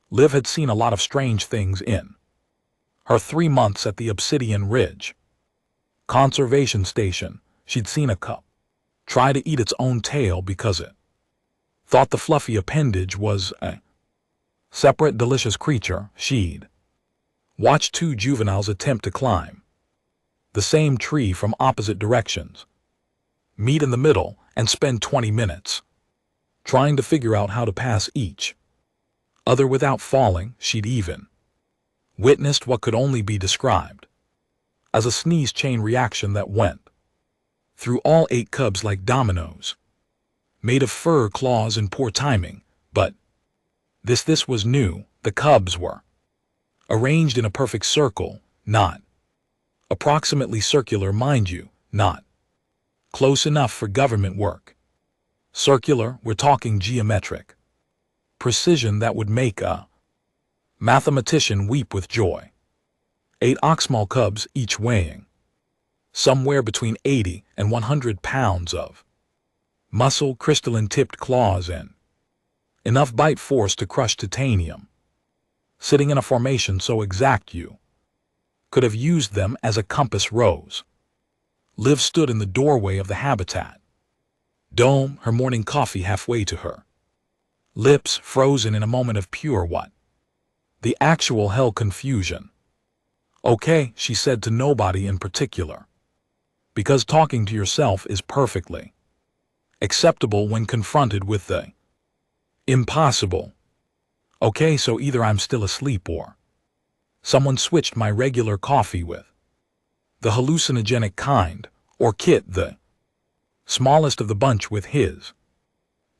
Liv had seen a lot of strange things in her 3 months at the Obsidian Ridge Conservation Station. She'd seen a cub try to eat its own tail because it thought the fluffy appendage was a separate delicious creature. She'd watched 2 juveniles attempt to climb the same tree from opposite directions, meet in the middle, and spend 20 minutes trying to figure out how to pass each other without falling. She'd even witnessed what could only be described as a sneeze chain reaction that went through all 8 cubs like dominoes, made of fur, claws, and poor timing. But this was new. The cubs were arranged in a perfect circle, not approximately circular, mind you, not close enough for government work. Circular, we're talking geometric precision that would make a mathematician weep with joy. 8 oxmall cubs, each weighing somewhere between 80 and 100 pounds of muscle, crystalline-tipped claws, and enough bite force to crush titanium, sitting in a formation so exact you could have used them as a compass rose. Liv stood in the doorway of the habitat dome, her morning coffee halfway to her lips, frozen in a moment of pure what? The actual hell confusion. Okay, she said to nobody in particular, because talking to yourself is perfectly acceptable when confronted with the impossible. Okay, so either I'm still asleep or someone switched my regular coffee with the hallucinogenic kind, or Kit, the smallest of the bunch, with his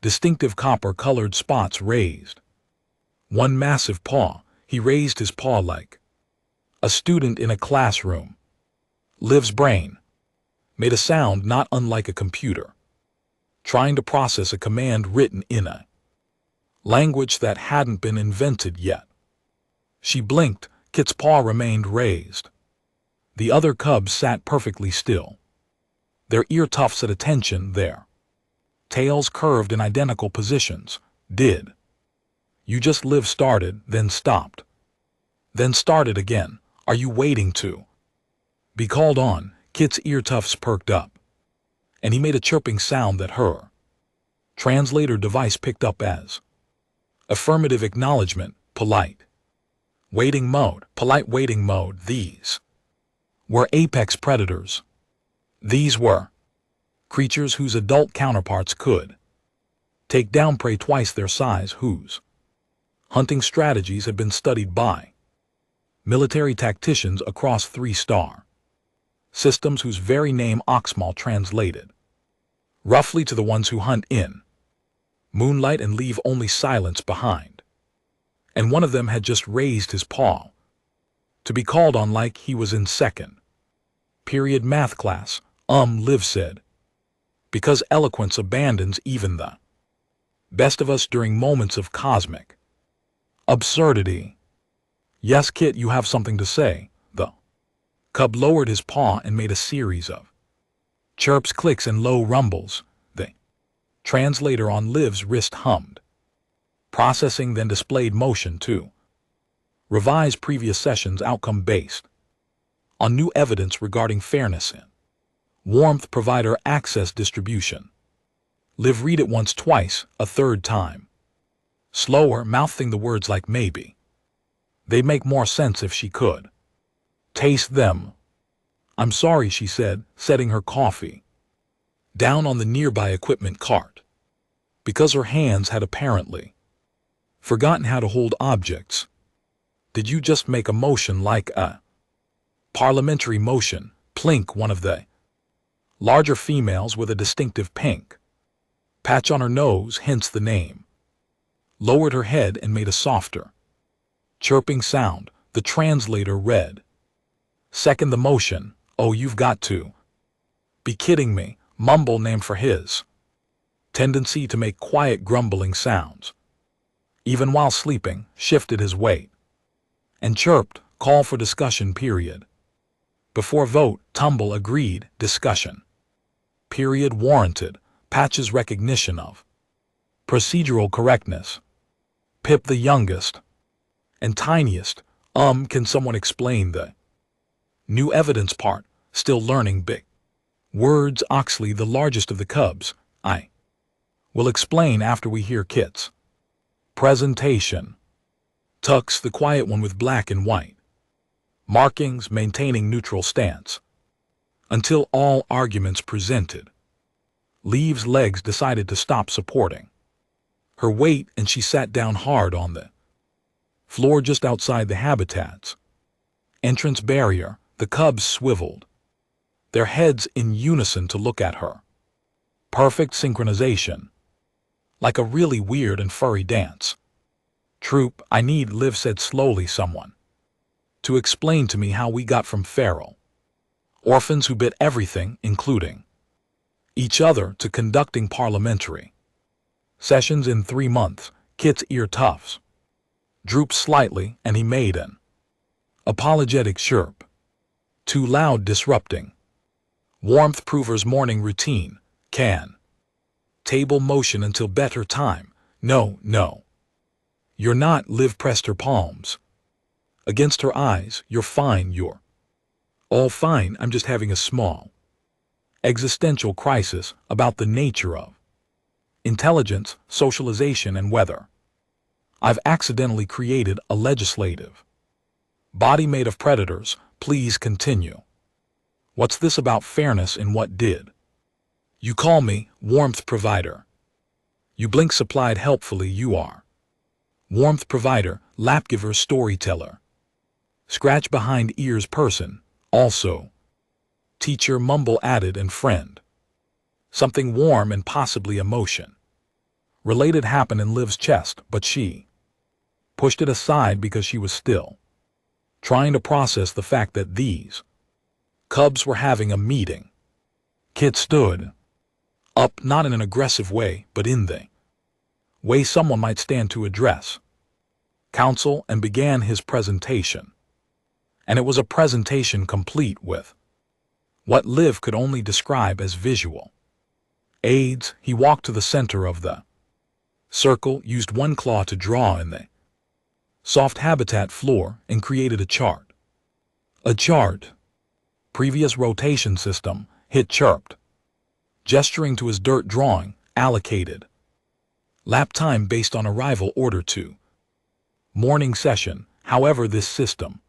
distinctive copper-colored spots raised one massive paw. He raised his paw like a student in a classroom. Liv's brain made a sound not unlike a computer trying to process a command written in a language that hadn't been invented yet. She blinked. Kit's paw remained raised. The other cubs sat perfectly still, their ear tufts at attention, their tails curved in identical positions. Did you just Liv started, then stopped, then started again? Are you waiting to be called on? Kit's ear tufts perked up, and he made a chirping sound that her translator device picked up as affirmative acknowledgement. Polite waiting mode. Polite waiting mode. These were apex predators. These were creatures whose adult counterparts could take down prey twice their size, whose hunting strategies had been studied by military tacticians across 3-star systems, whose very name Oxmall translated roughly to the ones who hunt in moonlight and leave only silence behind. And one of them had just raised his paw to be called on like he was in second period math class. Liv said, because eloquence abandons even the best of us during moments of cosmic absurdity. Yes, Kit, you have something to say. The cub lowered his paw and made a series of chirps, clicks, and low rumbles. The translator on Liv's wrist hummed, processing, then displayed motion to revise previous sessions outcome based on new evidence regarding fairness in warmth provider access distribution. Liv read it once, twice, a third time, slower, mouthing the words like maybe they'd make more sense if she could taste them. I'm sorry, she said, setting her coffee down on the nearby equipment cart, because her hands had apparently forgotten how to hold objects. Did you just make a motion like a parliamentary motion? Plink, one of the larger females with a distinctive pink patch on her nose, hence the name, lowered her head and made a softer chirping sound. The translator read, second the motion. Oh, you've got to be kidding me. Mumble, name for his tendency to make quiet grumbling sounds even while sleeping, shifted his weight and chirped, call for discussion period. Before vote, Tumble agreed, discussion period warranted. Patch's recognition of procedural correctness. Pip, the youngest And tiniest, can someone explain the new evidence part? Still learning big words. Oxley, the largest of the cubs. I will explain after we hear Kit's presentation. Tux, the quiet one with black and white markings, maintaining neutral stance until all arguments presented. Leaves legs decided to stop supporting her weight, and she sat down hard on the floor just outside the habitat's entrance barrier. The cubs swiveled their heads in unison to look at her. Perfect synchronization, like a really weird and furry dance. Troop, I need, Liv said slowly, someone to explain to me how we got from feral orphans who bit everything, including each other, to conducting parliamentary sessions in 3 months. Kit's ear tufts drooped slightly, and he made an apologetic chirp. Too loud, disrupting warmth prover's morning routine. Can table motion until better time. No, no. You're not. Liv pressed her palms against her eyes. You're fine. You're all fine. I'm just having a small existential crisis about the nature of intelligence, socialization, and whether I've accidentally created a legislative body made of predators. Please continue. What's this about fairness in what did you call me? Warmth provider. You blink supplied helpfully. You are warmth provider, lap giver, storyteller, scratch behind ears person, also teacher, mumble added, and friend. Something warm and possibly emotion related happened in Liv's chest, but she pushed it aside because she was still trying to process the fact that these cubs were having a meeting. Kit stood up, not in an aggressive way, but in the way someone might stand to address council, and began his presentation. And it was a presentation complete with what Liv could only describe as visual aids. He walked to the center of the circle, used one claw to draw in the soft habitat floor, and created a chart. A chart. Previous rotation system, Hit chirped, gesturing to his dirt drawing. Allocated lap time based on arrival order to morning session. However, this system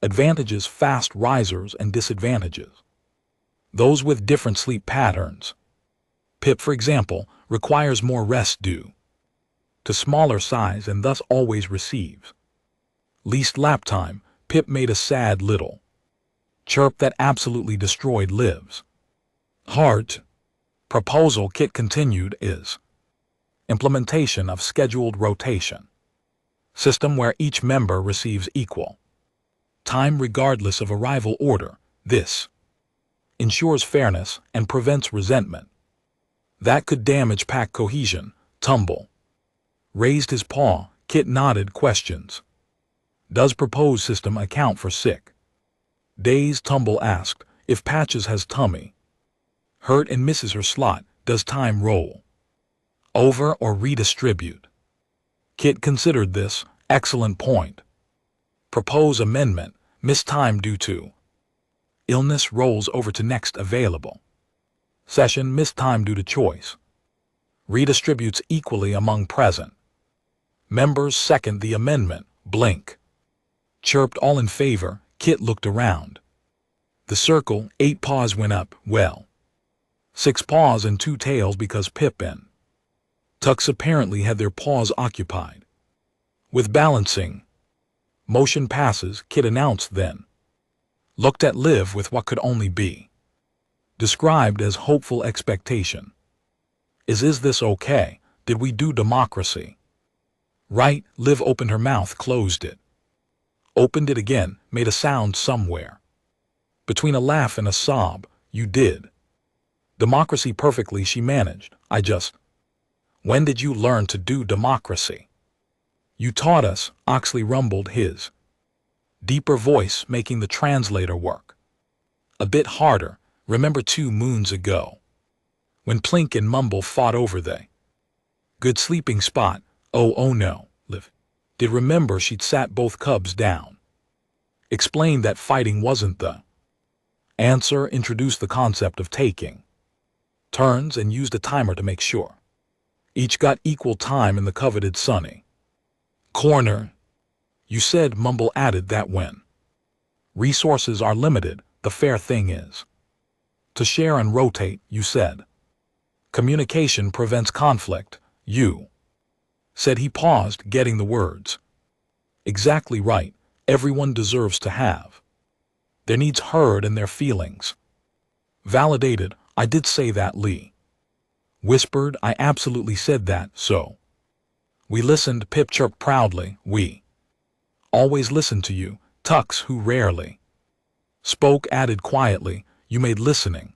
advantages fast risers and disadvantages those with different sleep patterns. Pip, for example, requires more rest due to smaller size and thus always receives least lap time. Pip made a sad little chirp that absolutely destroyed Liv's heart. Proposal, Kit continued, is implementation of scheduled rotation system where each member receives equal time regardless of arrival order. This ensures fairness and prevents resentment that could damage pack cohesion. Tumble raised his paw. Kit nodded. Questions? Does proposed system account for sick days? Tumble asked. If Patches has tummy hurt and misses her slot, does time roll over or redistribute? Kit considered this. Excellent point. Propose amendment. Miss time due to illness rolls over to next available session. Miss time due to choice redistributes equally among present members. Second the amendment. Blink chirped. All in favor. Kit looked around the circle. 8 paws went up. Well, 6 paws and 2 tails, because Pip and Tux apparently had their paws occupied with balancing motion passes. Kit announced, then looked at Liv with what could only be described as hopeful expectation. Is this okay? Did we do democracy right? Liv opened her mouth, closed it, opened it again, made a sound somewhere between a laugh and a sob. You did democracy perfectly, she managed. When did you learn to do democracy? You taught us, Oxley rumbled, his deeper voice making the translator work a bit harder. Remember 2 moons ago when Plink and Mumble fought over the good sleeping spot? Oh no, Liv Did remember she'd sat both cubs down. Explained that fighting wasn't the answer, introduced the concept of taking turns and used a timer to make sure each got equal time in the coveted sunny corner. You said, Mumble added, that when resources are limited, the fair thing is to share and rotate. You said communication prevents conflict. You said. He paused, getting the words exactly right. Everyone deserves to have their needs heard and their feelings validated. I did say that, Lee whispered. I absolutely said that, so we listened, Pip chirped proudly. We always listened to you. Tux, who rarely spoke, added quietly, you made listening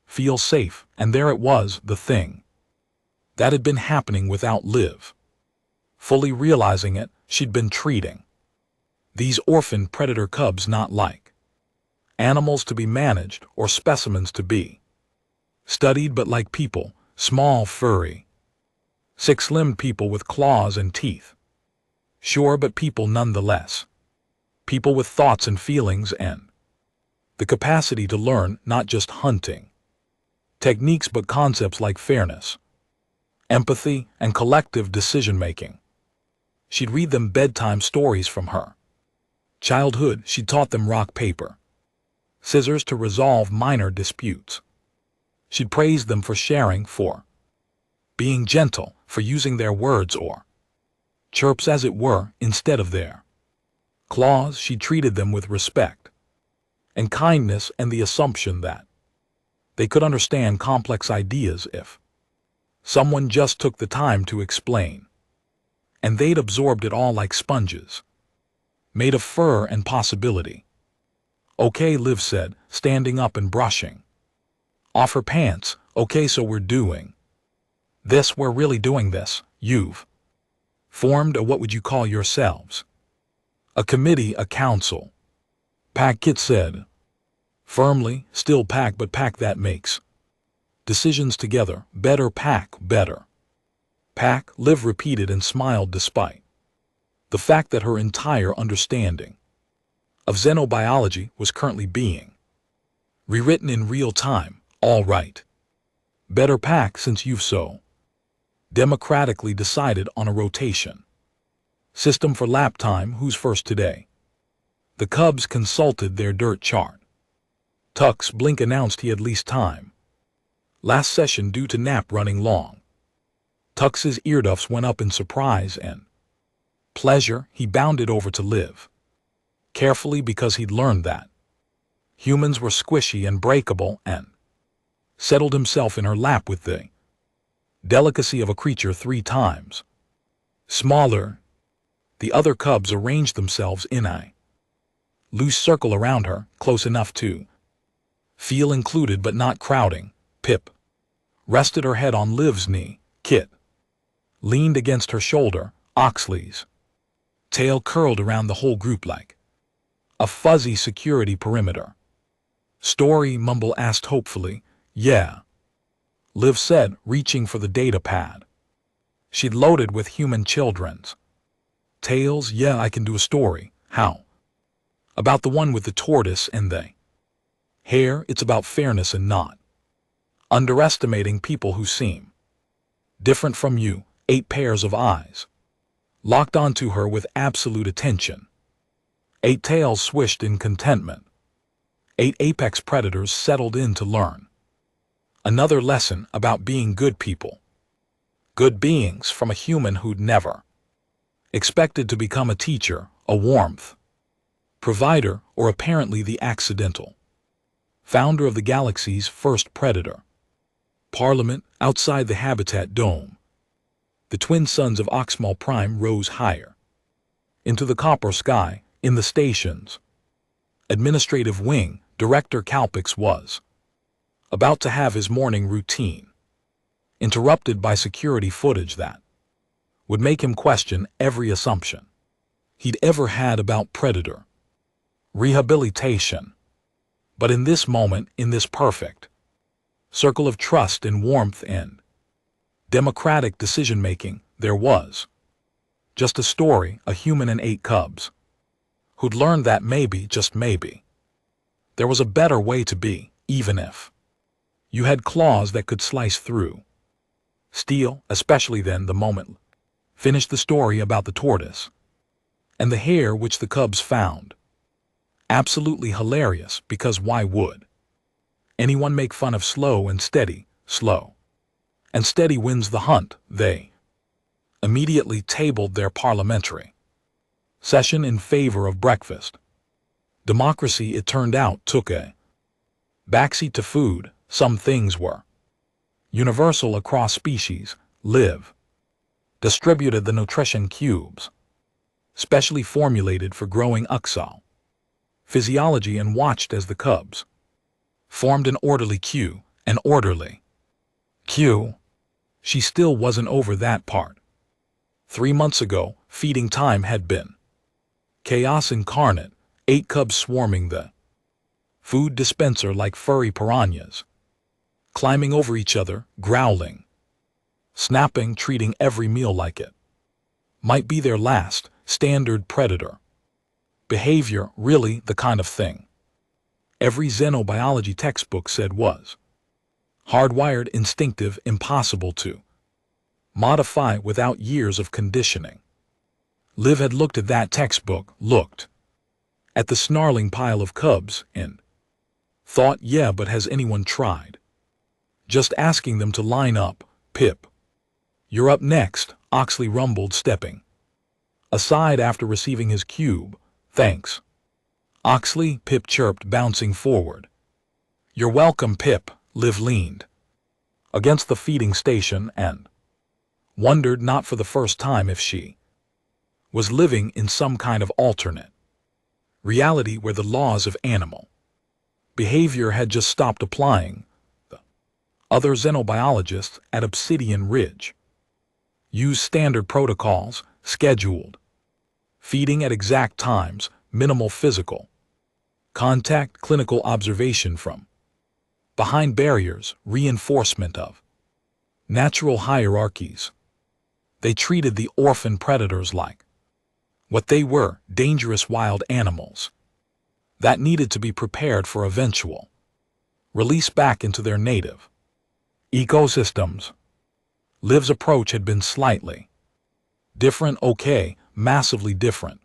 feel safe. And there it was, the thing that had been happening without Liv fully realizing it. She'd been treating these orphan predator cubs not like animals to be managed or specimens to be studied, but like people, small, furry, six-limbed people with claws and teeth. Sure, but people nonetheless. People with thoughts and feelings and the capacity to learn, not just hunting techniques, but concepts like fairness, empathy, and collective decision-making. She'd read them bedtime stories from her childhood. She taught them rock, paper, scissors to resolve minor disputes. She'd praised them for sharing, for being gentle, for using their words or chirps as it were, instead of their claws. She treated them with respect and kindness and the assumption that they could understand complex ideas if someone just took the time to explain. And they'd absorbed it all like sponges, made of fur and possibility. Okay, Liv said, standing up and brushing off her pants. Okay, so we're doing this. We're really doing this. You've formed a, what would you call yourselves? A committee, a council. Pack, Kit said firmly. Still pack, but pack that makes decisions together. Better pack, better pack, Liv repeated and smiled despite the fact that her entire understanding of xenobiology was currently being rewritten in real time. All right. Better pack, since you've so democratically decided on a rotation system for lap time. Who's first today? The cubs consulted their dirt chart. Tux Blink announced he had least time last session due to nap running long. Tux's earduffs went up in surprise and pleasure. He bounded over to Liv carefully, because he'd learned that humans were squishy and breakable, and settled himself in her lap with the delicacy of a creature 3 times smaller. The other cubs arranged themselves in a loose circle around her, close enough to feel included but not crowding. Pip rested her head on Liv's knee. Kit leaned against her shoulder. Oxley's tail curled around the whole group like a fuzzy security perimeter. Story, Mumble asked hopefully. Yeah, Liv said, reaching for the data pad she'd loaded with human children's tales. Yeah, I can do a story. How about the one with the tortoise and the hare? It's about fairness and not underestimating people who seem different from you. 8 pairs of eyes locked onto her with absolute attention. 8 tails swished in contentment. 8 apex predators settled in to learn another lesson about being good people, good beings, from a human who'd never expected to become a teacher, a warmth provider, or apparently the accidental founder of the galaxy's first predator parliament. Outside the habitat dome, the twin suns of Oxmal Prime rose higher into the copper sky. In the station's administrative wing, Director Calpix was about to have his morning routine interrupted by security footage that would make him question every assumption he'd ever had about predator rehabilitation. But in this moment, in this perfect circle of trust and warmth and democratic decision-making, there was Just a story, a human and 8 cubs, who'd learned that maybe, just maybe, there was a better way to be, even if you had claws that could slice through steel, especially then, the moment. Finished the story about the tortoise and the hare which the cubs found. Absolutely hilarious, because why would anyone make fun of slow and steady? Slow and steady wins the hunt. They immediately tabled their parliamentary session in favor of breakfast. Democracy, it turned out, took a backseat to food. Some things were universal across species. Liv distributed the nutrition cubes, specially formulated for growing uxal physiology, and watched as the cubs formed an orderly queue. An orderly queue. She still wasn't over that part. 3 months ago, feeding time had been chaos incarnate, 8 cubs swarming the food dispenser like furry piranhas, climbing over each other, growling, snapping, treating every meal like it might be their last. Standard predator behavior, really the kind of thing every xenobiology textbook said was hardwired, instinctive, impossible to modify without years of conditioning. Liv had looked at that textbook, looked at the snarling pile of cubs, and thought, yeah, but has anyone tried just asking them to line up? Pip, you're up next, Oxley rumbled, stepping aside after receiving his cube. Thanks, Oxley, Pip chirped, bouncing forward. You're welcome, Pip. Liv leaned against the feeding station and wondered, not for the first time, if she was living in some kind of alternate reality where the laws of animal behavior had just stopped applying. The other xenobiologists at Obsidian Ridge used standard protocols, scheduled feeding at exact times, minimal physical contact, clinical observation from behind barriers, reinforcement of natural hierarchies. They treated the orphan predators like what they were, dangerous wild animals that needed to be prepared for eventual release back into their native ecosystems. Liv's approach had been slightly different, okay, massively different.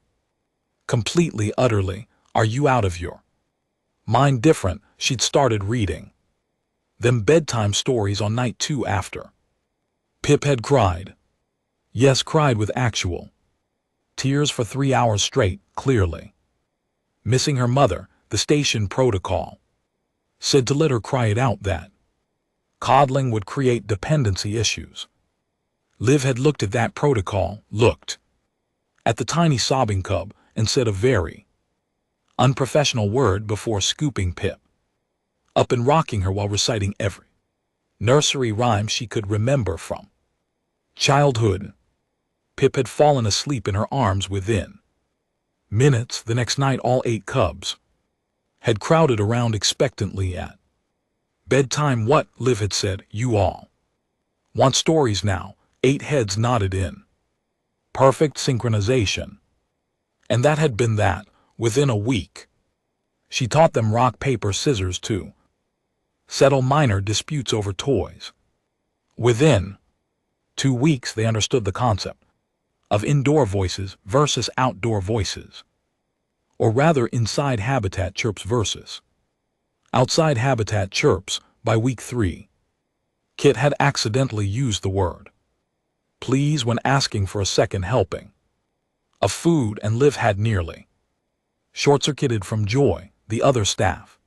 Completely, utterly. Are you out of your mind? Different. She'd started reading them bedtime stories on night 2 after Pip had cried. Yes, cried with actual tears for 3 hours straight, clearly missing her mother. The station protocol said to let her cry it out, that coddling would create dependency issues. Liv had looked at that protocol, looked at the tiny sobbing cub, and said a very unprofessional word before scooping Pip up and rocking her while reciting every nursery rhyme she could remember from childhood. Pip had fallen asleep in her arms within minutes. The next night, all 8 cubs had crowded around expectantly at bedtime. What? Liv had said. You all want stories now? 8 heads nodded in perfect synchronization. And that had been that. Within a week, she taught them rock, paper, scissors to settle minor disputes over toys. Within 2 weeks, they understood the concept of indoor voices versus outdoor voices, or rather inside habitat chirps versus outside habitat chirps. By week 3, Kit had accidentally used the word please when asking for a second helping of food, and Liv had nearly short-circuited from joy. The other staff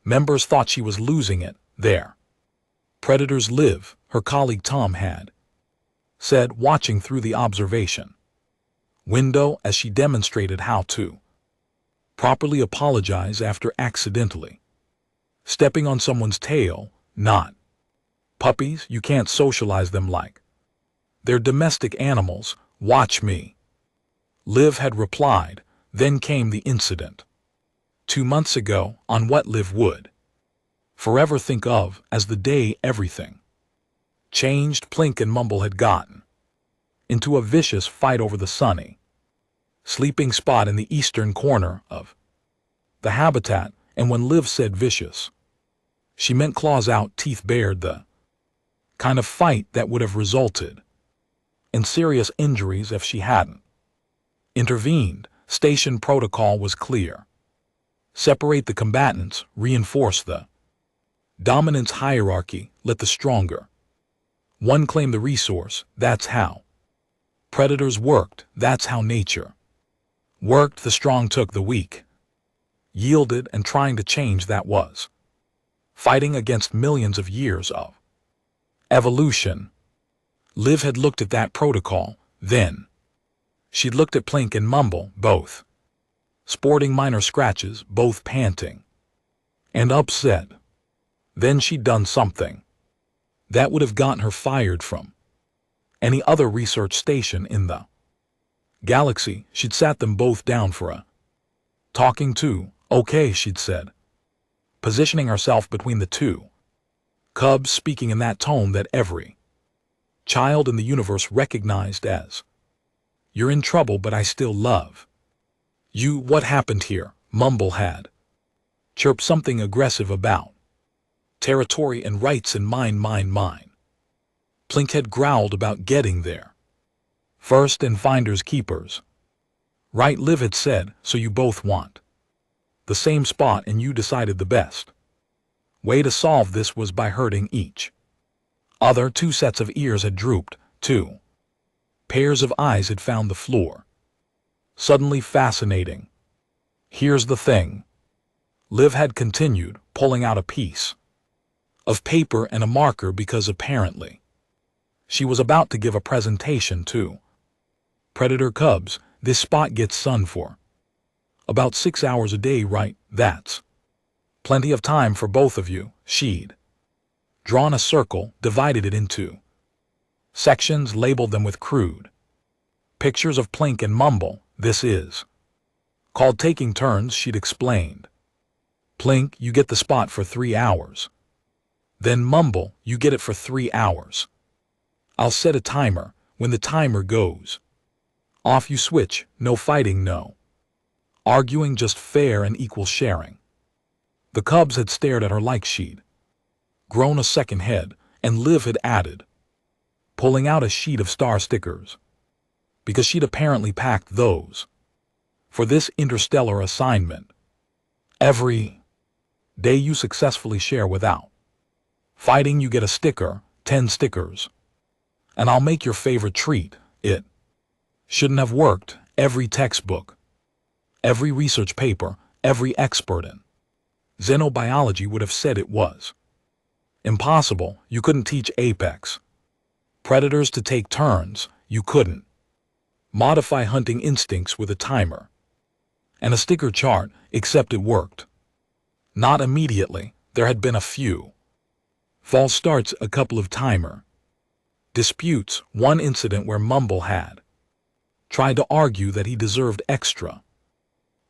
members thought she was losing it. Their predators. Liv, her colleague Tom, had said, watching through the observation window as she demonstrated how to properly apologize after accidentally stepping on someone's tail. Not puppies, you can't socialize them like they're domestic animals. Watch me, Liv had replied. Then came the incident 2 months ago, on what Liv would forever think of as the day everything changed. Plink and Mumble had gotten into a vicious fight over the sunny, sleeping spot in the eastern corner of the habitat, and when Liv said vicious, she meant claws out, teeth bared, the kind of fight that would have resulted in serious injuries if she hadn't intervened. Station protocol was clear. Separate the combatants, reinforce the dominance hierarchy, let the stronger one claim the resource. That's how predators worked, that's how nature worked. The strong took the weak, yielded, and trying to change that was fighting against millions of years of evolution. Liv had looked at that protocol, then she'd looked at Plink and Mumble, both sporting minor scratches, both panting and upset. Then she'd done something that would have gotten her fired from any other research station in the galaxy. She'd sat them both down for a talking to. Okay, she'd said, positioning herself between the two cubs, speaking in that tone that every child in the universe recognized as, "You're in trouble, but I still love you." What happened here? Mumble had chirped something aggressive about territory and rights and mine. Plink had growled about getting there first and finders keepers. Right, Liv had said, so you both want the same spot and you decided the best way to solve this was by hurting each other. Two sets of ears had drooped, two pairs of eyes had found the floor. Suddenly fascinating. Here's the thing, Liv had continued, pulling out a piece of paper and a marker, because apparently she was about to give a presentation to predator cubs. This spot gets sun for about 6 hours a day, right? That's plenty of time for both of you. She'd drawn a circle, divided it into sections, labeled them with crude pictures of Plink and Mumble. This is called taking turns, she'd explained. Plink, you get the spot for 3 hours. Then Mumble, you get it for 3 hours. I'll set a timer. When the timer goes off, you switch. No fighting, no arguing, just fair and equal sharing. The cubs had stared at her like she'd grown a second head, and Liv had added, pulling out a sheet of star stickers, because she'd apparently packed those for this interstellar assignment. Every day you successfully share without fighting, you get a sticker, 10 stickers. And I'll make your favorite treat. It shouldn't have worked. Every textbook, every research paper, every expert in xenobiology would have said it was impossible. You couldn't teach apex predators to take turns. You couldn't modify hunting instincts with a timer and a sticker chart, except it worked. Not immediately. There had been a few false starts, a couple of timer disputes, one incident where Mumble had tried to argue that he deserved extra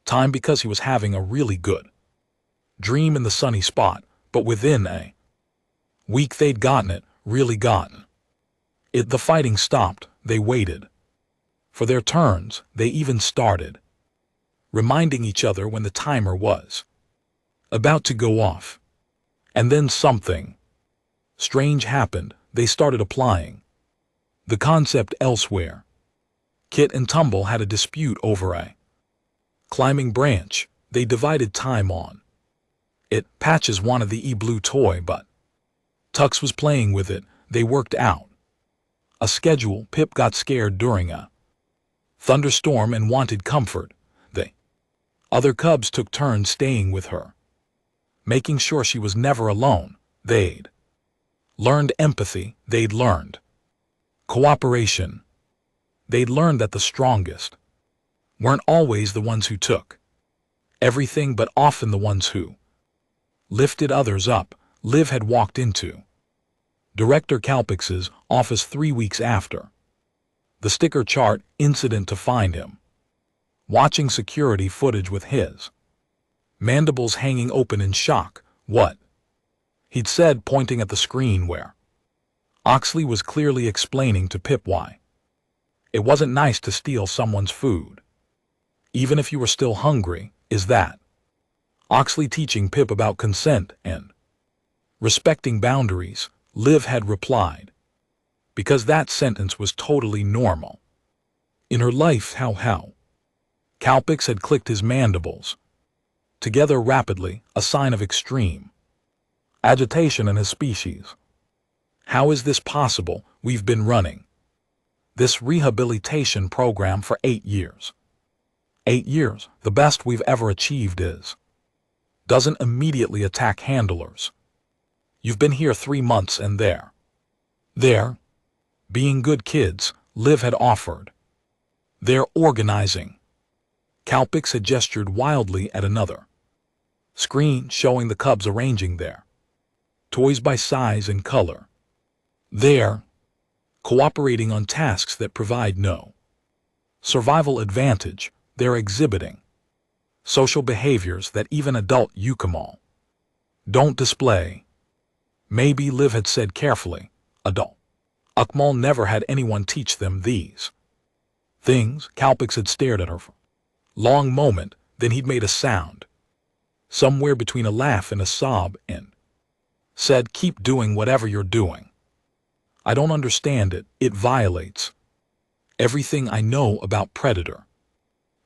time because he was having a really good dream in the sunny spot, but within a week they'd gotten it, really gotten it. The fighting stopped. They waited for their turns. They even started reminding each other when the timer was about to go off. And then something strange happened. They started applying the concept elsewhere. Kit and Tumble had a dispute over a climbing branch. They divided time on it. Patches wanted the E-Blue toy, but Tux was playing with it. They worked out a schedule. Pip got scared during a thunderstorm and wanted comfort. The other cubs took turns staying with her, making sure she was never alone. They'd learned empathy. They'd learned cooperation. They'd learned that the strongest weren't always the ones who took everything, but often the ones who lifted others up. Liv had walked into Director Calpix's office 3 weeks after the sticker chart incident to find him watching security footage with his mandibles hanging open in shock. What he'd said, pointing at the screen where Oxley was clearly explaining to Pip why It wasn't nice to steal someone's food, even if you were still hungry. Is that Oxley teaching Pip about consent and respecting boundaries? Liv had replied, because that sentence was totally normal. In her life, how? Calpix had clicked his mandibles together rapidly, a sign of extreme agitation in his species. How is this possible? We've been running this rehabilitation program for 8 years. 8 years, the best we've ever achieved is doesn't immediately attack handlers. You've been here 3 months and they're being good kids, Liv had offered. They're organizing. Calpix had gestured wildly at another screen showing the cubs arranging their toys by size and color. They're cooperating on tasks that provide no survival advantage. They're exhibiting social behaviors that even adult Yukamal don't display. Maybe, Liv had said carefully, adult Ukmal never had anyone teach them these things. Calpix had stared at her for a long moment, then he'd made a sound, somewhere between a laugh and a sob, and said, keep doing whatever you're doing. I don't understand it. It violates everything I know about predator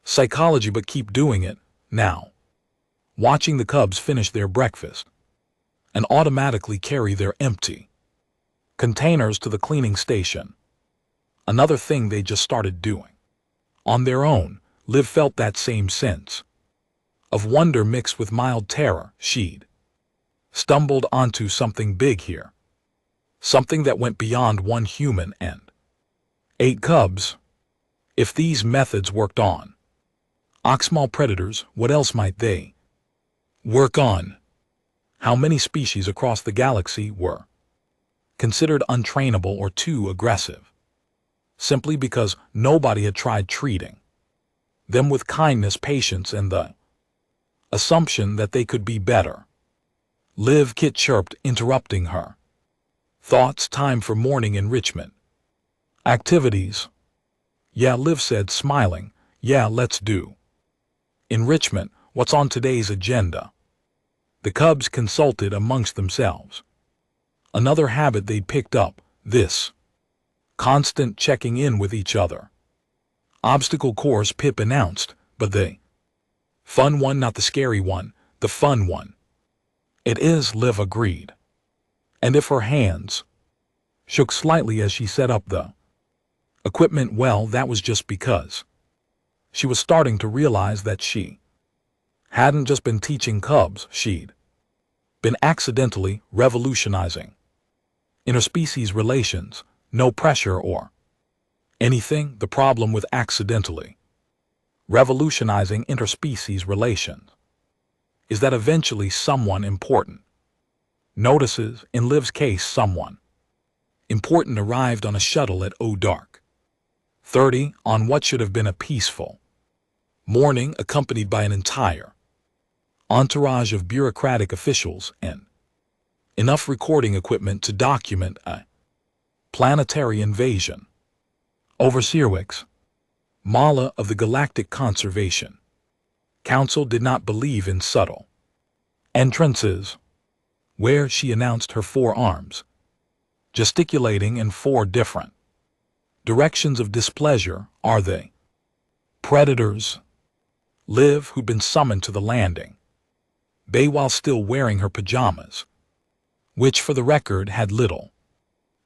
psychology, but keep doing it. Now, watching the cubs finish their breakfast and automatically carry their empty containers to the cleaning station. Another thing they just started doing on their own. Liv felt that same sense of wonder mixed with mild terror. She'd stumbled onto something big here, something that went beyond one human and 8 cubs. If these methods worked on Oxmal predators, what else might they work on? How many species across the galaxy were considered untrainable or too aggressive, simply because nobody had tried treating them with kindness, patience, and the assumption that they could be better? Liv, Kit chirped, interrupting her thoughts. Time for morning enrichment activities. Yeah, Liv said, smiling. Yeah, let's do enrichment. What's on today's agenda? The cubs consulted amongst themselves. Another habit they'd picked up, this constant checking in with each other. Obstacle course, Pip announced, but the fun one, not the scary one, the fun one. It is, Liv agreed. And if her hands shook slightly as she set up the equipment, well, that was just because she was starting to realize that she hadn't just been teaching cubs, she'd been accidentally revolutionizing interspecies relations. No pressure or anything. The problem with accidentally revolutionizing interspecies relations is that eventually someone important notices. In Liv's case, someone important arrived on a shuttle at dark 30 on what should have been a peaceful morning, accompanied by an entire entourage of bureaucratic officials and enough recording equipment to document a planetary invasion. Overseerwix, Mala of the Galactic Conservation Council, did not believe in subtle entrances, where she announced her 4 arms, gesticulating in 4 different directions of displeasure. Are they predators? Liv, who'd been summoned to the landing bay while still wearing her pajamas, which for the record had little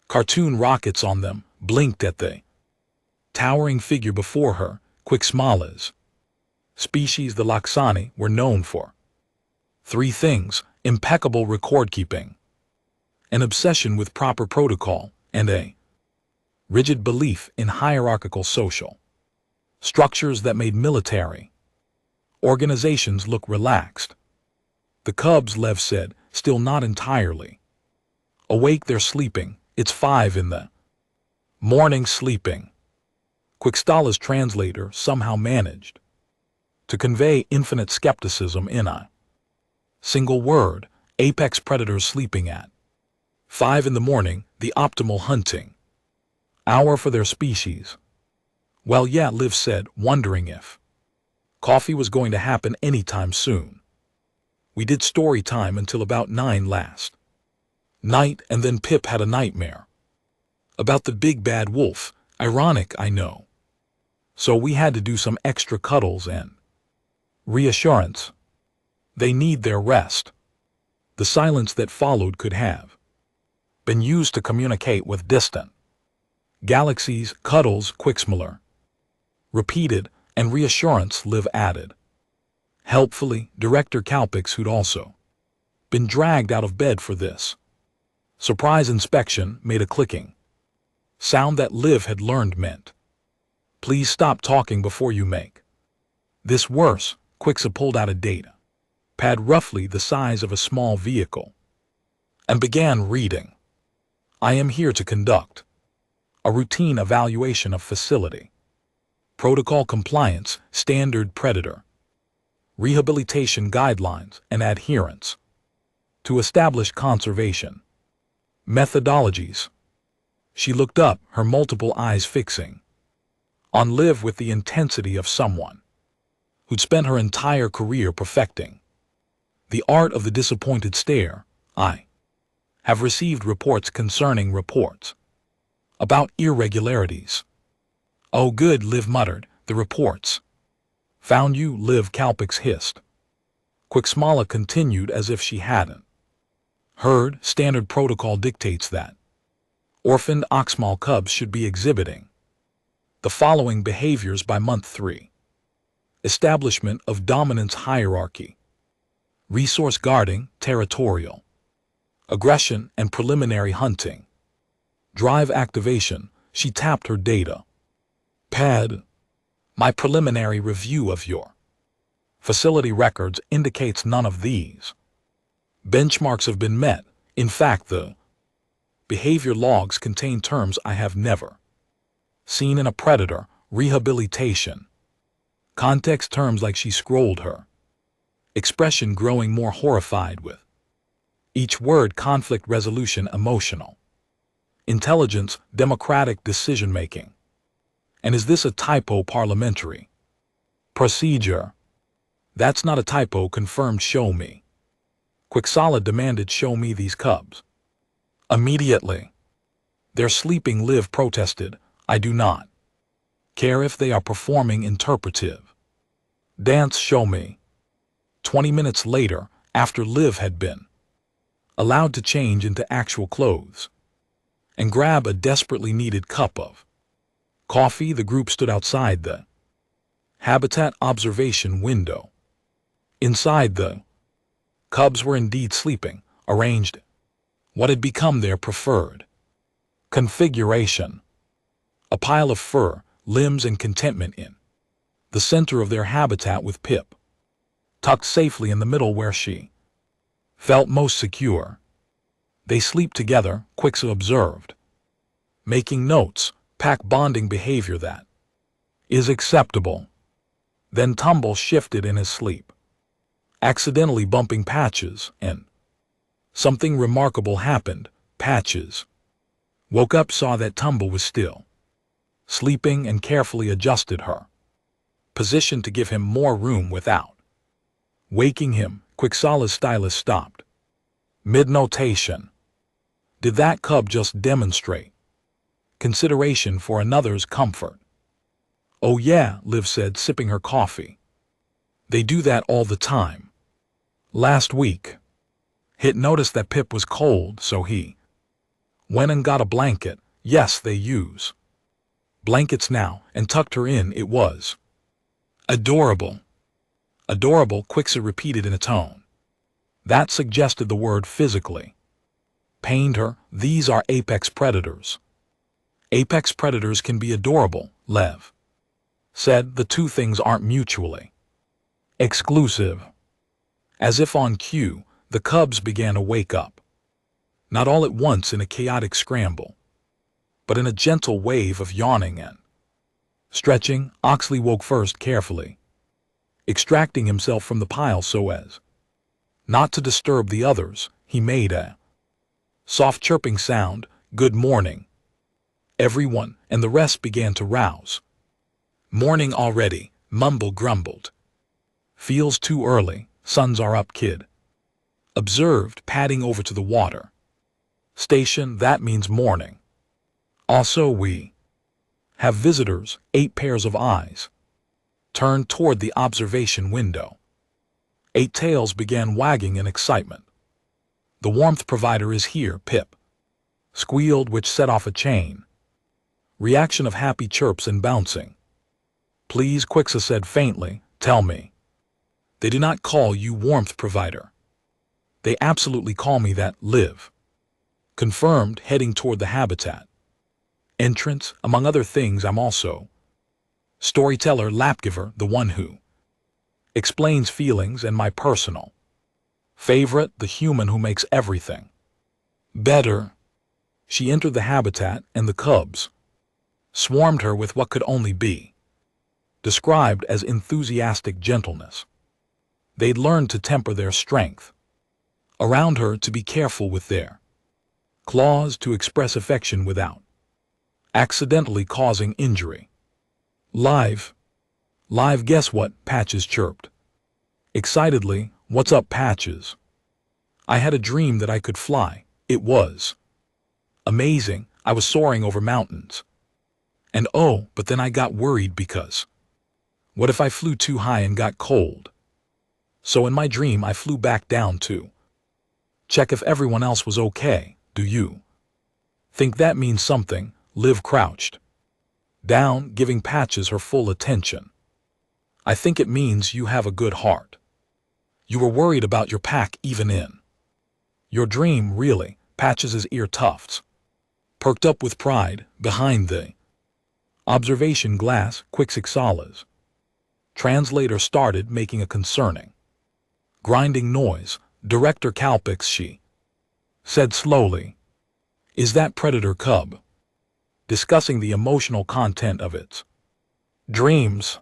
cartoon rockets on them, blinked at the towering figure before her. Quixmala's species, the Loxani, were known for 3 things: impeccable record-keeping, an obsession with proper protocol, and a rigid belief in hierarchical social structures that made military organizations look relaxed. The cubs, Lev said, still not entirely awake. They're sleeping. It's 5 in the morning. Sleeping. Quixtala's translator somehow managed to convey infinite skepticism in a single word. Apex predators sleeping at 5 in the morning, the optimal hunting hour for their species. Well, yeah, Liv said, wondering if coffee was going to happen anytime soon. We did story time until about 9 last night, and then Pip had a nightmare about the big bad wolf. Ironic, I know. So we had to do some extra cuddles and reassurance. They need their rest. The silence that followed could have been used to communicate with distant galaxies. Cuddles, Quixmiller repeated, and reassurance, Liv added. Helpfully, Director Calpix, who'd also been dragged out of bed for this surprise inspection, made a clicking sound that Liv had learned meant, please stop talking before you make this worse. Quixa pulled out a data pad roughly the size of a small vehicle and began reading. I am here to conduct a routine evaluation of facility protocol compliance, standard predator rehabilitation guidelines, and adherence to establish conservation methodologies. She looked up, her multiple eyes fixing on Liv with the intensity of someone who'd spent her entire career perfecting the art of the disappointed stare. I have received reports concerning reports about irregularities. Oh good, Liv muttered. The reports found you, Liv, Calpix hissed. Quixmala continued as if she hadn't heard. Standard protocol dictates that orphaned oxmal cubs should be exhibiting the following behaviors by month 3. Establishment of dominance hierarchy, resource guarding, territorial aggression, and preliminary hunting. Drive activation. She tapped her data pad. My preliminary review of your facility records indicates none of these benchmarks have been met. In fact, the behavior logs contain terms I have never seen in a predator. Rehabilitation context, terms like she scrolled, her expression growing more horrified with each word. Conflict resolution, emotional intelligence, democratic decision-making. And is this a typo? Parliamentary procedure. That's not a typo, confirmed. Show me. Quixala demanded, show me these cubs immediately. They're sleeping, Liv protested. I do not care if they are performing interpretive dance. Show me. 20 minutes later, after Liv had been allowed to change into actual clothes and grab a desperately needed cup of coffee, the group stood outside the habitat observation window. Inside, the cubs were indeed sleeping, arranged what had become their preferred configuration. A pile of fur, limbs, and contentment in the center of their habitat, with Pip tucked safely in the middle where she felt most secure. They sleep together, Quixa observed, making notes. Pack bonding behavior that is acceptable. Then Tumble shifted in his sleep, accidentally bumping Patches, and something remarkable happened. Patches woke up, saw that Tumble was still sleeping, and carefully adjusted her position to give him more room without waking him. Quixala's stylus stopped mid-notation. Did that cub just demonstrate consideration for another's comfort? Oh yeah, Liv said, sipping her coffee. They do that all the time. Last week, Hit noticed that Pip was cold, so he went and got a blanket. Yes, they use blankets now, and tucked her in. It was adorable. Adorable, Quixa repeated in a tone that suggested the word physically pained her. These are apex predators. Apex predators can be adorable, Lev said. The two things aren't mutually exclusive. As if on cue, the cubs began to wake up. Not all at once in a chaotic scramble, but in a gentle wave of yawning and stretching. Oxley woke first, carefully extracting himself from the pile so as not to disturb the others. He made a soft chirping sound. Good morning, everyone, and the rest began to rouse. Morning already, Mumble grumbled. Feels too early, suns are up, kid. Observed, padding over to the water. Station, that means morning. Also we have visitors, 8 pairs of eyes. Turned toward the observation window. 8 tails began wagging in excitement. The warmth provider is here, Pip. Squealed, which set off a chain. Reaction of happy chirps and bouncing. Please, Quixa said faintly, tell me. They do not call you warmth provider. They absolutely call me that, Liv. Confirmed, heading toward the habitat. Entrance, among other things, I'm also storyteller, lapgiver, the one who explains feelings, and my personal favorite, the human who makes everything better. She entered the habitat, and the cubs swarmed her with what could only be described as enthusiastic gentleness. They'd learned to temper their strength around her, to be careful with their claws, to express affection without accidentally causing injury. Live, guess what? Patches chirped excitedly. What's up, Patches? I had a dream that I could fly. It was amazing. I was soaring over mountains. And oh, but then I got worried because what if I flew too high and got cold? So in my dream I flew back down to check if everyone else was okay. Do you think that means something? Liv crouched down, giving Patches her full attention. I think it means you have a good heart. You were worried about your pack even in your dream, really. Patches' ear tufts perked up with pride. Behind the observation glass, Quixixala's translator started making a concerning grinding noise. Director Calpix, she said slowly. Is that predator cub discussing the emotional content of its dreams?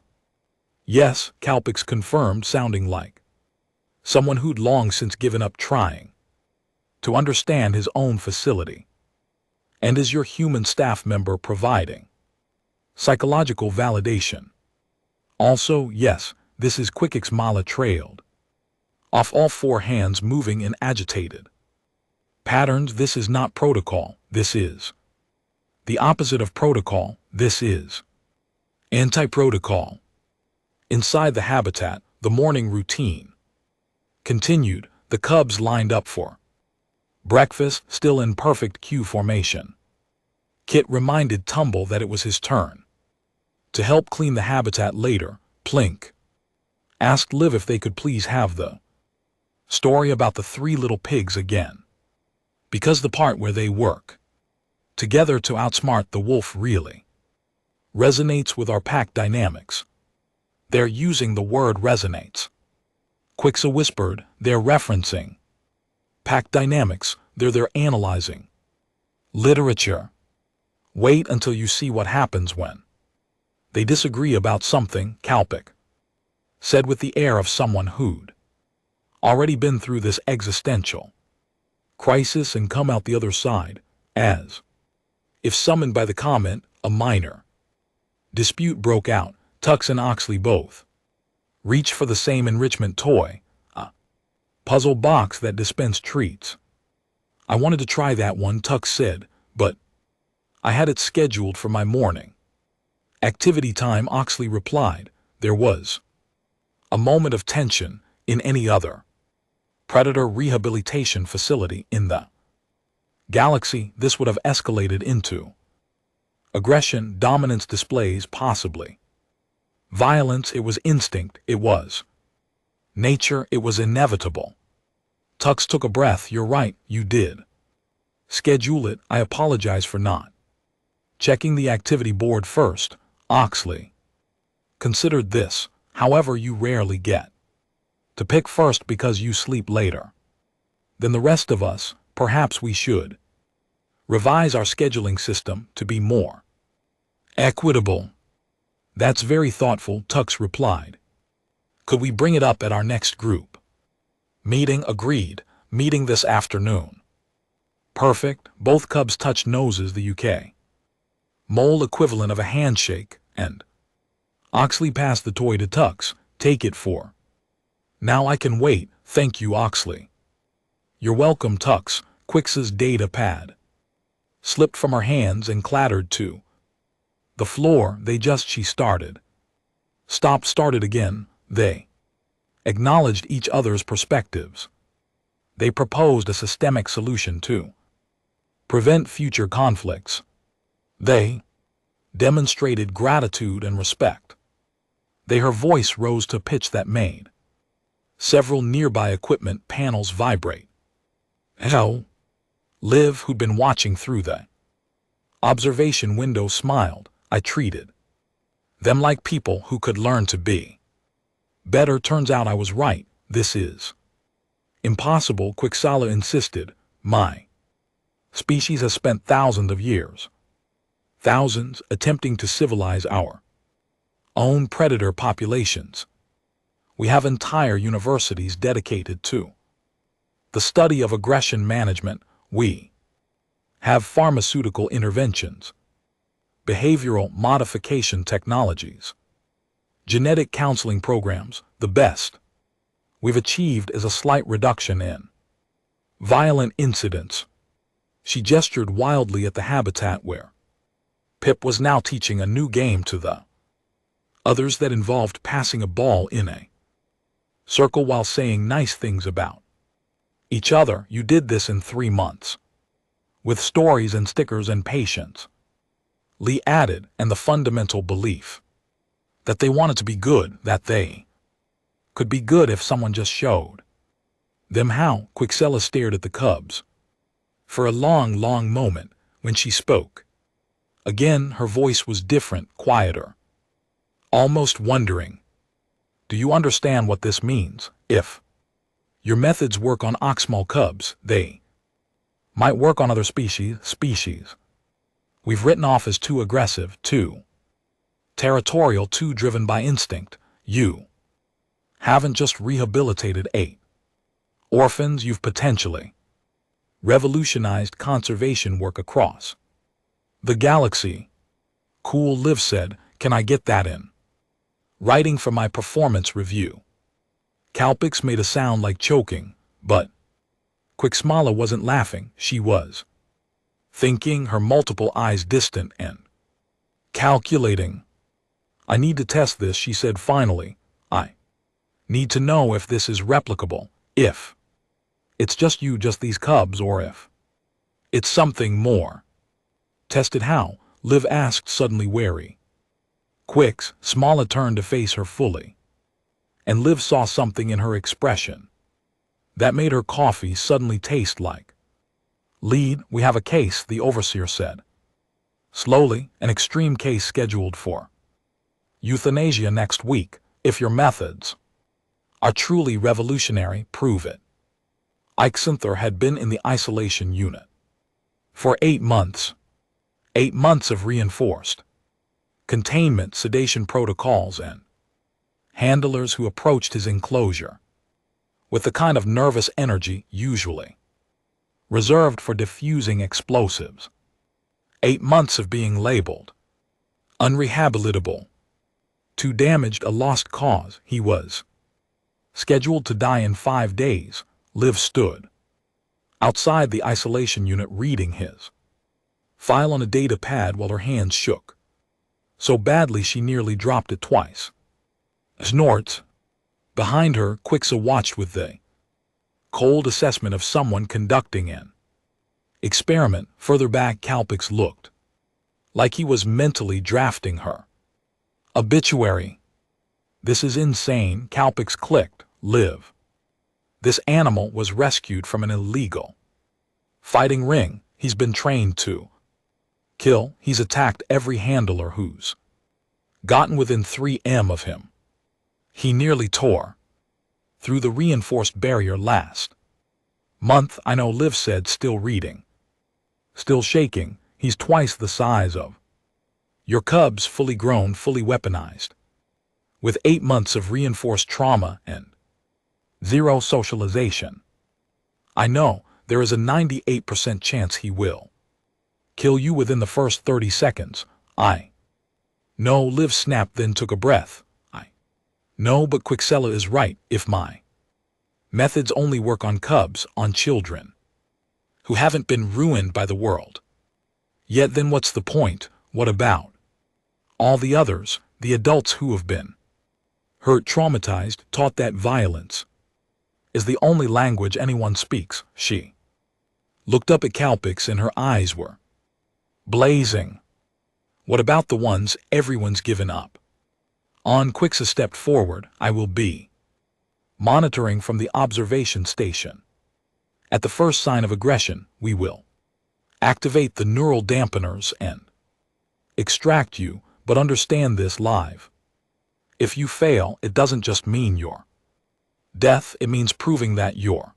Yes, Calpix confirmed, sounding like someone who'd long since given up trying to understand his own facility. And is your human staff member providing psychological validation? Also, yes, this is Quixixmala trailed off, all 4 hands moving in agitated patterns. This is not protocol. This is the opposite of protocol. This is anti-protocol. Inside the habitat, the morning routine continued. The cubs lined up for breakfast, still in perfect Q formation. Kit reminded Tumble that it was his turn to help clean the habitat later. Plink asked Liv if they could please have the story about the 3 little pigs again, because the part where they work together to outsmart the wolf really resonates with our pack dynamics. They're using the word resonates. Quixa whispered, they're referencing pack dynamics. They're analyzing literature. Wait until you see what happens when they disagree about something, Calpic said with the air of someone who'd already been through this existential crisis and come out the other side, as if summoned by the comment. A minor dispute broke out. Tux and Oxley both reached for the same enrichment toy, a puzzle box that dispensed treats. I wanted to try that one, Tux said, but I had it scheduled for my morning activity time, Oxley replied. There was a moment of tension in any other predator rehabilitation facility in the galaxy. This would have escalated into aggression, dominance displays, possibly violence. It was instinct. It was nature. It was inevitable. Tux took a breath. You're right, you did schedule it. I apologize for not checking the activity board first. Oxley considered this. However, you rarely get to pick first because you sleep later than the rest of us. Perhaps we should revise our scheduling system to be more equitable. That's very thoughtful, Tux replied. Could we bring it up at our next group meeting? Agreed. Meeting this afternoon. Perfect. Both cubs touched noses. The UK mole equivalent of a handshake, and Oxley passed the toy to Tux. Take it for. Now I can wait, thank you Oxley. You're welcome Tux. Quix's data pad slipped from her hands and clattered to the floor. She started. Stopped, started again. They acknowledged each other's perspectives. They proposed a systemic solution to prevent future conflicts. They demonstrated gratitude and respect. Her voice rose to a pitch that made several nearby equipment panels vibrate. Hell, Liv, who'd been watching through the observation window, smiled. I treated them like people who could learn to be better. Turns out I was right. This is impossible, Quixala insisted. My species has spent thousands of years, thousands, attempting to civilize our own predator populations. We have entire universities dedicated to the study of aggression management. We have pharmaceutical interventions, behavioral modification technologies, genetic counseling programs. The best we've achieved is a slight reduction in violent incidents. She gestured wildly at the habitat where Pip was now teaching a new game to the others that involved passing a ball in a circle while saying nice things about each other. You did this in 3 months. With stories and stickers and patience, Lee added, and the fundamental belief that they wanted to be good, that they could be good if someone just showed them how. Quixella stared at the cubs for a long, long moment. When she spoke again, her voice was different, quieter, almost wondering. Do you understand what this means? If your methods work on Oxmal cubs, they might work on other species. We've written off as too aggressive, too territorial, too driven by instinct. You haven't just rehabilitated 8 orphans, you've potentially revolutionized conservation work across the galaxy. Cool, Liv said. Can I get that in writing for my performance review? Calpix made a sound like choking, but Quixmala wasn't laughing. She was thinking, her multiple eyes distant and calculating. I need to test this, she said finally. I need to know if this is replicable, if it's just you, just these cubs, or if it's something more. Tested how? Liv asked, suddenly wary. Quixmala turned to face her fully, and Liv saw something in her expression that made her coffee suddenly taste like lead. We have a case, the overseer said slowly, an extreme case scheduled for euthanasia next week. If your methods are truly revolutionary, prove it. Ixanther had been in the isolation unit for 8 months. 8 months of reinforced containment, sedation protocols, and handlers who approached his enclosure with the kind of nervous energy usually reserved for diffusing explosives. 8 months of being labeled unrehabilitable, too damaged, a lost cause. He was scheduled to die in 5 days. Liv stood outside the isolation unit reading his file on a data pad while her hands shook so badly she nearly dropped it twice. Snorts. Behind her, Quixa watched with the cold assessment of someone conducting an experiment. Further back, Calpix looked like he was mentally drafting her obituary. This is insane, Calpix clicked. Liv. This animal was rescued from an illegal fighting ring. He's been trained to kill. He's attacked every handler who's gotten within 3 m of him. He nearly tore through the reinforced barrier last month. I know, Liv said, still reading, still shaking. He's twice the size of your cubs, fully grown, fully weaponized, with 8 months of reinforced trauma and 0 socialization. I know there is a 98% chance he will kill you within the first 30 seconds. I No, Liv snapped, then took a breath. No, but Quixella is right. If my methods only work on cubs, on children, who haven't been ruined by the world. Yet then what's the point? What about all the others, the adults who have been hurt, traumatized, taught that violence is the only language anyone speaks? She looked up at Calpix and her eyes were blazing. What about the ones everyone's given up on? Quixa stepped forward. I will be monitoring from the observation station. At the first sign of aggression, we will activate the neural dampeners and extract you, but understand this, Liv. If you fail, it doesn't just mean your death, it means proving that your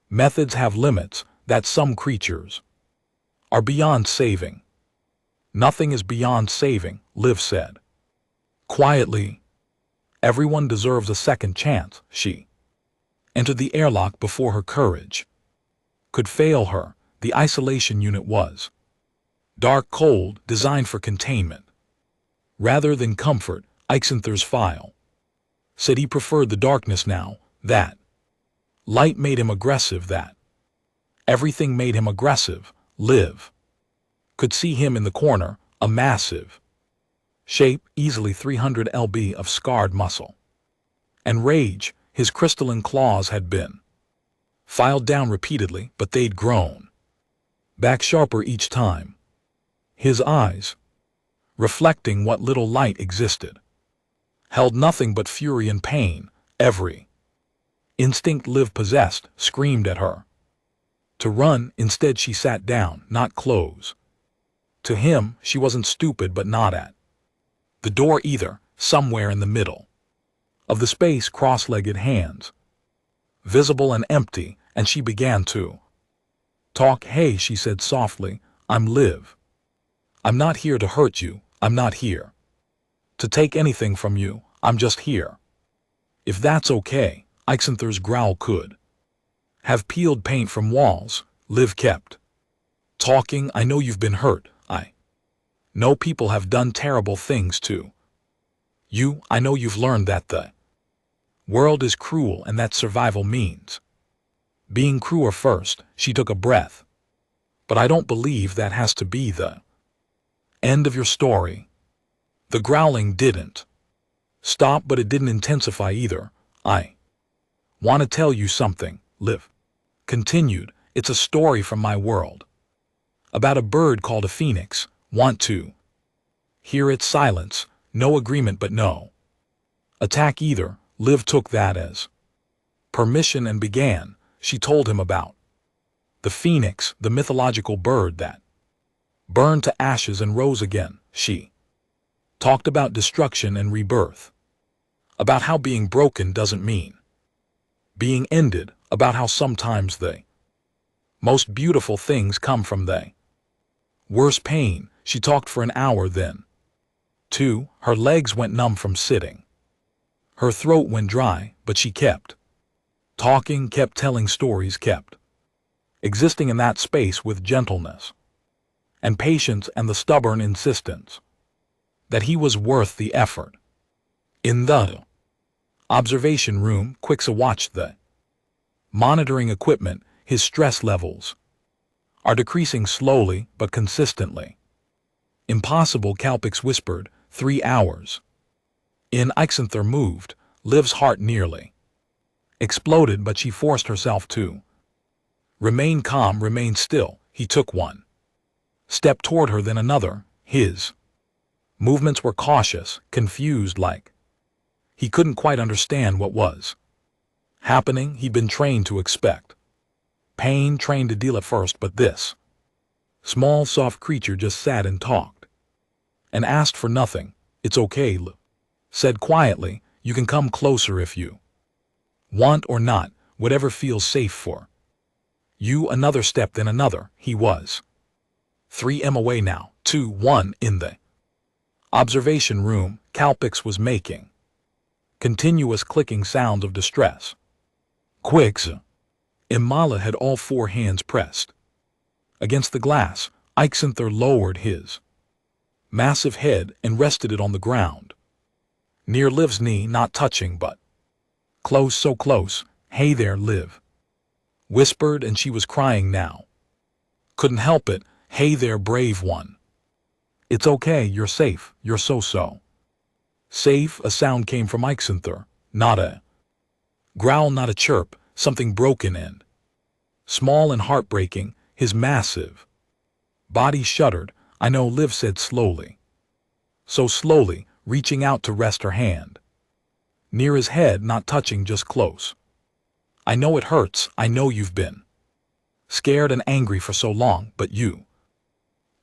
methods have limits, that some creatures are beyond saving. Nothing is beyond saving, Liv said quietly. Everyone deserves a second chance. She entered the airlock before her courage could fail her. The isolation unit was dark, cold, designed for containment rather than comfort. Ixanther's file said he preferred the darkness now. That light made him aggressive, that everything made him aggressive. Liv could see him in the corner, a massive shape, easily 300 lb of scarred muscle and rage. His crystalline claws had been filed down repeatedly, but they'd grown back sharper each time. His eyes, reflecting what little light existed, held nothing but fury and pain. Every instinct Liv possessed screamed at her to run. Instead she sat down, not close to him. She wasn't stupid, but not at the door either. Somewhere in the middle of the space, cross-legged hands, visible and empty, and she began to talk. Hey, she said softly, I'm Liv. I'm not here to hurt you. I'm not here to take anything from you. I'm just here. If that's okay. Ixanther's growl could have peeled paint from walls. Liv kept talking. I know you've been hurt. I know people have done terrible things to you. I know you've learned that the world is cruel and that survival means being cruel first. She took a breath. But I don't believe that has to be the end of your story. The growling didn't stop, but it didn't intensify either. I want to tell you something, Liv continued. It's a story from my world about a bird called a phoenix. Want to hear its silence? No agreement, but no attack either. Liv took that as permission and began. She told him about the phoenix, the mythological bird that burned to ashes and rose again. She talked about destruction and rebirth, about how being broken doesn't mean being ended, about how sometimes the most beautiful things come from the worst pain. She talked for an hour, then two. Her legs went numb from sitting. Her throat went dry, but she kept talking, kept telling stories, kept existing in that space with gentleness and patience and the stubborn insistence that he was worth the effort. In the observation room, Quixa watched the monitoring equipment. His stress levels are decreasing slowly but consistently. Impossible, Calpix whispered. 3 hours. In. Ixanther moved. Liv's heart nearly exploded, but she forced herself to remain calm, remain still. He took one step toward her, then another. His movements were cautious, confused, like he couldn't quite understand what was happening. He'd been trained to expect pain, trained to deal at first, but this small, soft creature just sat and talked and asked for nothing. It's okay, Liv said quietly. You can come closer if you want or not, whatever feels safe for you. Another step, then another. He was 3 m away now. 2, 1. In the observation room, Calpix was making continuous clicking sounds of distress. Quixa. Imala had all 4 hands pressed against the glass. Ixanther lowered his massive head and rested it on the ground. Near Liv's knee, not touching but close, so close. "Hey there, Liv," whispered, and she was crying now. "Couldn't help it. Hey there, brave one. It's okay, you're safe, you're so. Safe." A sound came from Ixanther, not a growl, not a chirp, something broken and small and heartbreaking. His massive body shuddered. "I know," Liv said slowly. So slowly, reaching out to rest her hand near his head, not touching, just close. "I know it hurts. I know you've been scared and angry for so long, but you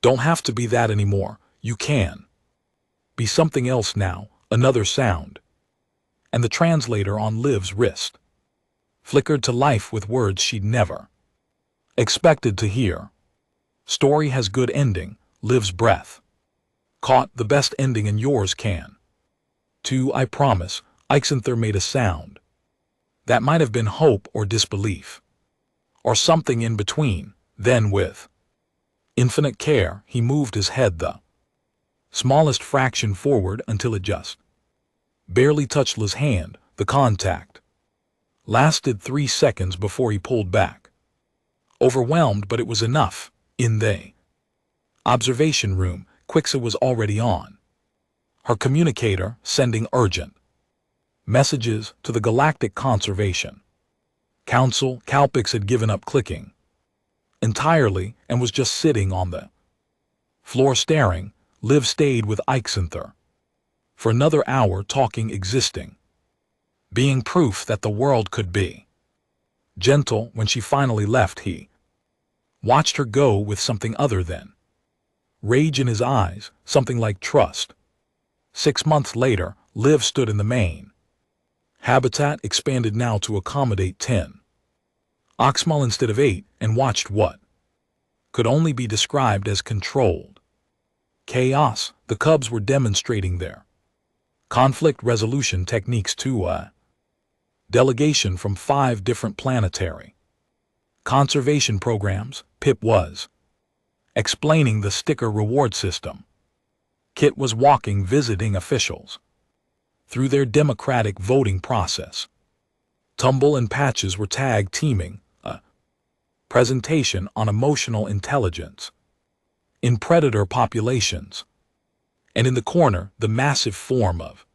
don't have to be that anymore. You can be something else now." Another sound, and the translator on Liv's wrist flickered to life with words she'd never expected to hear. "Story has good ending." Liv's breath caught. "The best ending, and yours can too, I promise." Ixanther made a sound that might have been hope or disbelief, or something in between. Then with infinite care, he moved his head the smallest fraction forward until it just barely touched Liv's hand. The contact lasted 3 seconds before he pulled back, overwhelmed, but it was enough. In the observation room, Quixa was already on her communicator, sending urgent messages to the Galactic Conservation Council. Calpix had given up clicking entirely and was just sitting on the floor staring. Liv stayed with Ixanther for another hour, talking, existing, being proof that the world could be gentle. When she finally left, he watched her go with something other than rage in his eyes, something like trust. 6 months later, Liv stood in the main habitat, expanded now to accommodate 10 Oxmal instead of 8, and watched what could only be described as controlled chaos. The cubs were demonstrating their conflict resolution techniques to a delegation from 5 different planetary conservation programs. Pip was explaining the sticker reward system. Kit was walking visiting officials through their democratic voting process. Tumble and Patches were tag teaming a presentation on emotional intelligence in predator populations. And in the corner, the massive form of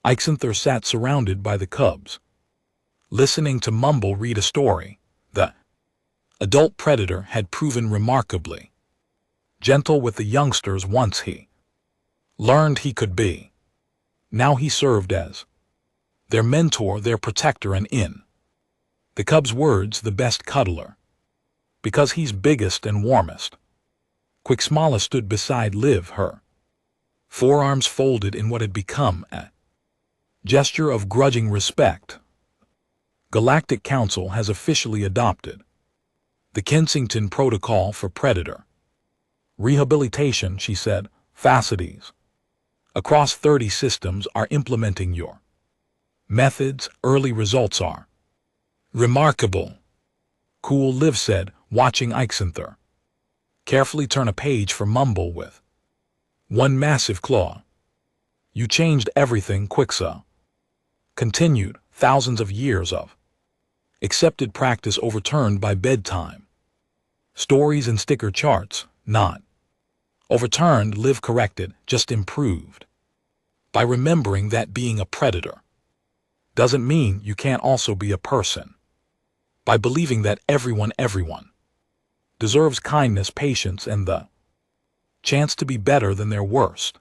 Ixanther sat surrounded by the cubs, listening to Mumble read a story. The adult predator had proven remarkably gentle with the youngsters once he learned he could be. Now he served as their mentor, their protector, and in the cub's words, the best cuddler, because he's biggest and warmest. Quixmala stood beside Liv, her forearms folded in what had become a gesture of grudging respect. Galactic Council has officially adopted the Kensington Protocol for Predator Rehabilitation, she said. Facilities across 30 systems are implementing your methods. Early results are remarkable. Cool, Liv said, watching Ixanther carefully turn a page for Mumble with one massive claw. "You changed everything," Quixa continued. "Thousands of years of accepted practice overturned by bedtime stories and sticker charts, not overturned," Liv corrected, "just improved. By remembering that being a predator doesn't mean you can't also be a person. By believing that everyone deserves kindness, patience, and the chance to be better than their worst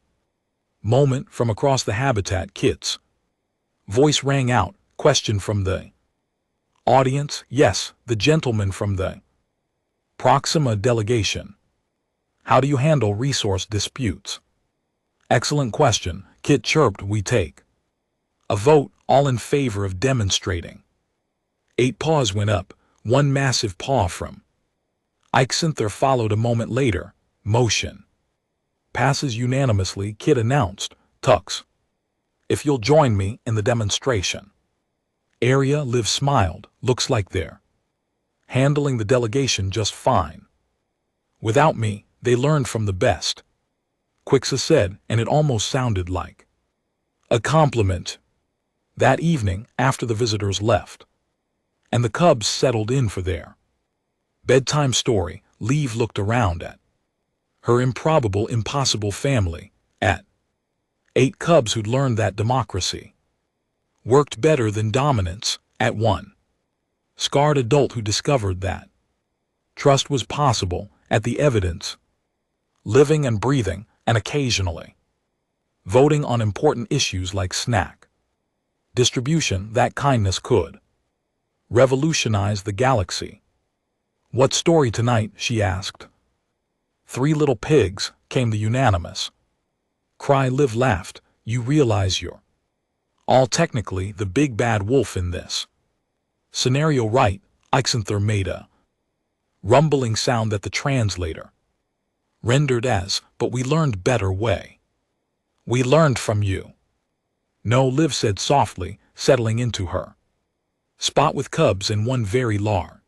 moment." From across the habitat, Kit's voice rang out. Question from the audience. "Yes, the gentleman from the Proxima delegation. How do you handle resource disputes?" "Excellent question," Kit chirped. "We take a vote, all in favor of demonstrating." 8 paws went up, one massive paw from Ixanther followed a moment later. "Motion passes unanimously," Kit announced. "Tux, if you'll join me in the demonstration area." Liv smiled. "Looks like they're handling the delegation just fine. Without me, they learned from the best." Quixa said, and it almost sounded like a compliment. That evening, after the visitors left, and the cubs settled in for their bedtime story, Liv looked around at her impossible family, at 8 cubs who'd learned that democracy worked better than dominance, at 1 scarred adult who discovered that trust was possible, at the evidence living and breathing, and occasionally voting on important issues like snack distribution, that kindness could revolutionize the galaxy. What story tonight? She asked. 3 little pigs, came the unanimous cry. Liv laughed. You realize you're all technically the big bad wolf in this scenario, right? Ixanther made a rumbling sound that the translator rendered as, but we learned better way. We learned from you. No, Liv said softly, settling into her spot with cubs and one very large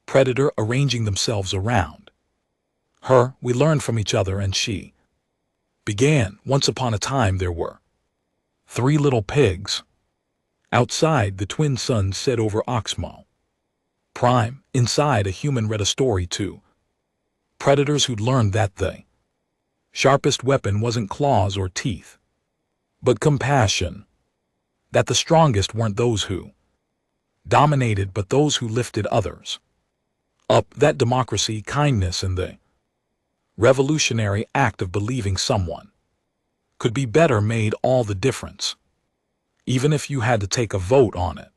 predator arranging themselves around her. We learned from each other, and she began. Once upon a time there were 3 little pigs. Outside, the twin suns said over Oxmo Prime. Inside, a human read a story to predators who'd learned that the sharpest weapon wasn't claws or teeth, but compassion. That the strongest weren't those who dominated, but those who lifted others up. That democracy, kindness, and the revolutionary act of believing someone could be better made all the difference, even if you had to take a vote on it.